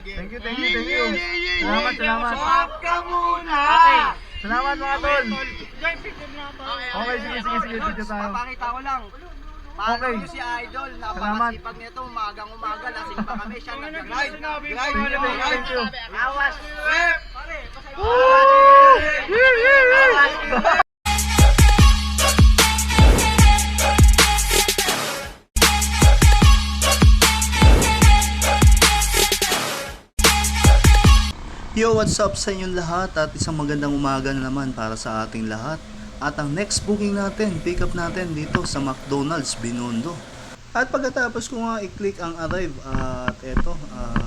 Thank you. Salamat. Stop ka muna! Okay. Salamat mga tol. Joy, picture na ba? Okay, sige, dito tayo. Papakita ko lang. Paano Okay. nyo si Idol? Salamat. Napakasipag nito, umagang-umaga, lasing pa kami siya nag-ride. Thank you. Awas! Yo, what's up sa inyong lahat at isang magandang umaga na naman para sa ating lahat. At ang next booking natin, pick up natin dito sa McDonald's Binondo. At pagkatapos ko nga i-click ang arrive at eto,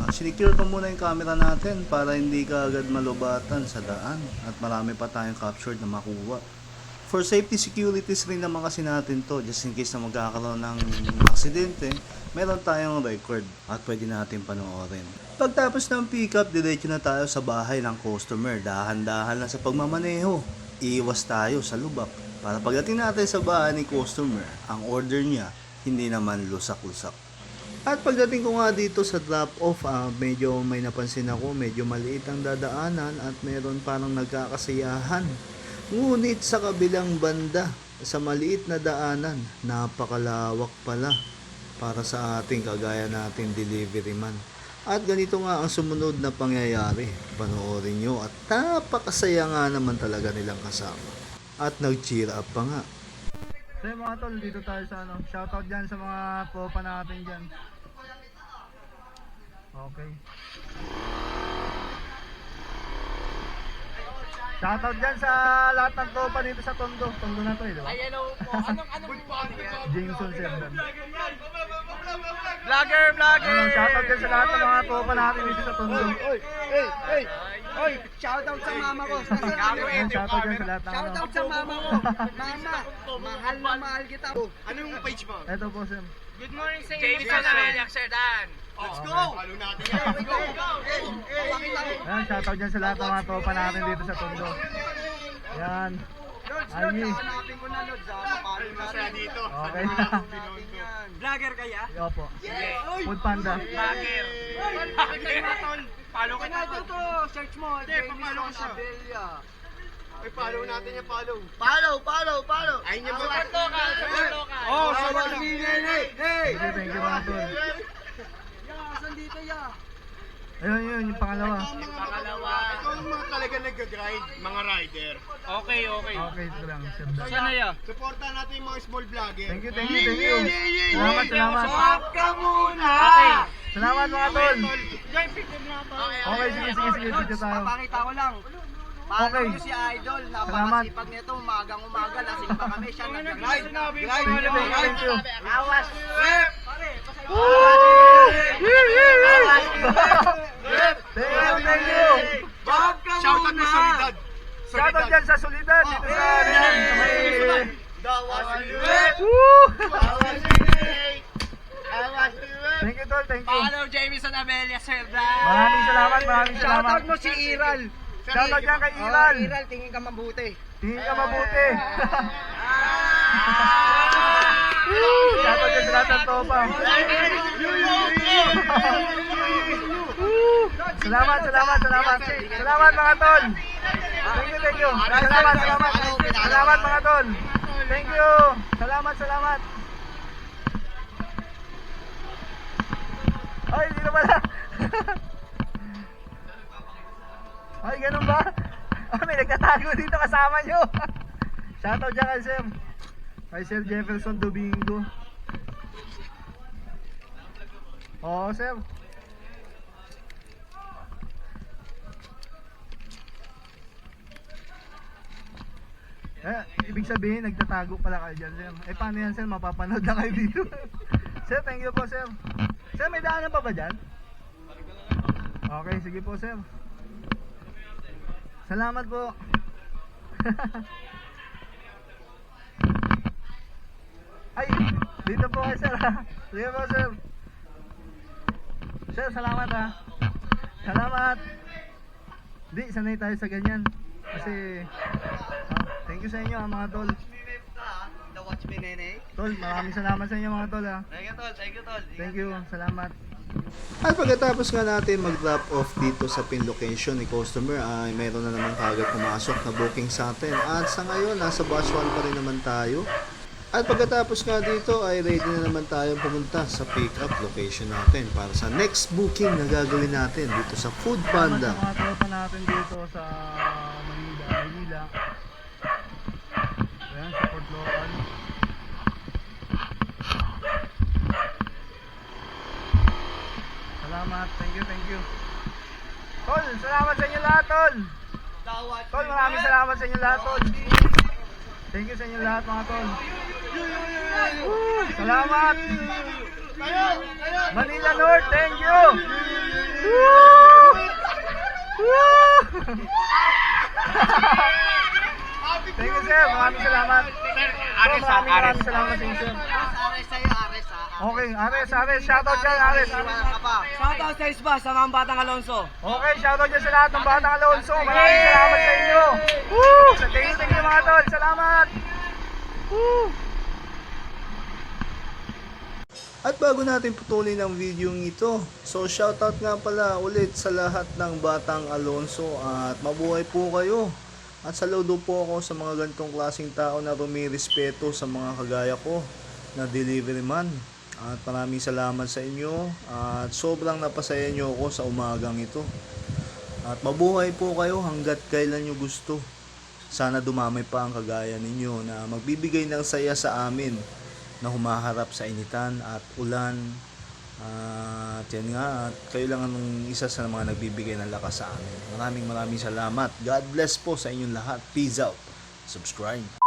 sinicure ko muna yung camera natin para hindi ka agad malubatan sa daan at marami pa tayong captured na makuha. For safety securities rin naman kasi natin to, just in case na magkakaroon ng aksidente, meron tayong record at pwede natin panoorin. Pagtapos ng pick up, diretso na tayo sa bahay ng customer. Dahan-dahan lang sa pagmamaneho. Iwas tayo sa lubak para pagdating natin sa bahay ni customer, ang order niya hindi naman lusak-lusak. At pagdating ko nga dito sa drop-off, medyo may napansin ako, medyo maliit ang dadaanan at meron parang nagkakasayahan. Ngunit sa kabilang banda, sa maliit na daanan, napakalawak pala para sa ating kagaya nating delivery man. At ganito nga ang sumunod na pangyayari. Panoorin nyo at napakasaya nga naman talaga nilang kasama. At nag-cheer up pa nga. So yung mga tol, dito tayo sa shoutout dyan sa mga popa natin dyan. Okay. Shoutout dyan sa lahat ng tropa dito sa Tondo. Tondo na to di ba? Ay, hello po. Anong Jameson Serdan. Vlogger! Shoutout dyan sa lahat ng mga tropa natin dito sa Tondo. Oy, shoutout sa mama ko. Shoutout dyan sa lahat ng Shoutout sa mama ko. Mama, mahal na mahal kita. Anong page mo? Eto po Sem. Good morning sa inyo. Jameson Amelia, Sir Dan. Let's go! Follow natin yan. Yan, shoutout dyan sa lahat ng mga tropa natin dito sa Tondo. Yan. Ani. Hanapin ko na, Lods. Follow natin dito. Okay. Vlogger kaya? Opo. Food Panda. Vlogger. Follow ka na Ito to, search mo. Hindi, papalo ko siya. Abelia. Ay, follow natin yung follow. Follow. Ayun yung support local. Oh, support me. Hey! Thank you mga tol. Asan dito ya? Ayun, yung pangalawa. Pangalawa. Ito yung mga talaga nag-grind, mga rider. Okay. Okay, ito lang. Serdan. Saan na yan? Supportan natin yung mga small vlogger. Thank you. Salamat. Stop ka muna! Okay. Salamat mga tol. Joy, picture na ba? Okay, sige, dito tayo. Papakita ko lang. Paano Okay. nyo si Idol? Napakasipag nito, umagang-umaga, lasing pa kami siya nag-ride. Thank you. Awas! Thank you. Stop ka Shoutout muna! na solidad. Shoutout dyan sa Solidad. Dito sa Riyan. Sa may... Woo! Thank you tol, thank you. Follow Jameson Amelia, Sir Dan. Maraming salamat. Shoutout mo si Iral. Shoutout dyan kay Iral. Iral, tingin ka mabuti. Tingin ka mabuti. Shoutout dyan sa lahat ng tropa. Salamat. Salamat mga tol. Thank you. Salamat mga tol. Thank you. Salamat. Ay, dito pala. Ay, ganun ba? May nagtatago dito kasama nyo. Shoutout dyan kay Sem. Kay Sir Jefferson Domingo. Oo, Sem. Ibig sabihin, nagtatago pala kayo dyan, Sem. Paano yan, Sem? Mapapanood na kayo dito. Sir, thank you po, Sir. Sir, may daanan pa ba dyan? Okay, sige po, Sir. Salamat po. Ay, dito po kayo, Sir. Sige po, Sir. Sir, salamat ha. Salamat. Di, sanay tayo sa ganyan. Kasi, thank you sa inyo mga tol. The Watch Me Nene. Tol, maraming salamat sa inyo mga tol ha. Thank you, tol. Thank you, salamat. At pagkatapos nga natin mag-drop off dito sa pin location ni customer ay mayroon na naman kagad pumasok na booking sa atin. At sa ngayon, nasa batch 1 pa rin naman tayo. At pagkatapos nga dito ay ready na naman tayong pumunta sa pick-up location natin para sa next booking na gagawin natin dito sa Food Panda. Salamat sa mga tropa natin dito sa Manila. Ayan, support local. Salamat, thank you. Tol, salamat sa inyo lahat, Tol. Tol, maraming salamat sa inyo lahat, Tol. Thank you sa inyo lahat, mga Tol. Woo! Salamat. Manila North, thank you. Woo! Woo! Thank you, sir. Maraming salamat. Maraming salamat sa inyo, sir. Ares sa'yo, Ares ha. Okay, Ares. Shoutout dyan, Ares. Iwan ka pa. Shoutout sa Isba, sa mga batang Alonso. Okay, shoutout dyan sa lahat ng Batang Alonso. Maraming salamat sa inyo. Woo! Thank you mga tol. Salamat. Woo! At bago natin putulin ang video ito, so shoutout nga pala ulit sa lahat ng Batang Alonso at mabuhay po kayo. At saludo po ako sa mga ganitong klaseng tao na rumirespeto sa mga kagaya ko na delivery man. At maraming salamat sa inyo at sobrang napasaya nyo ako sa umagang ito. At mabuhay po kayo hanggat kailan nyo gusto. Sana dumami pa ang kagaya ninyo na magbibigay ng saya sa amin na humaharap sa initan at ulan. At yan nga, at kayo lang ang isa sa mga nagbibigay ng lakas sa amin. Maraming salamat. God bless po sa inyong lahat. Peace out. Subscribe.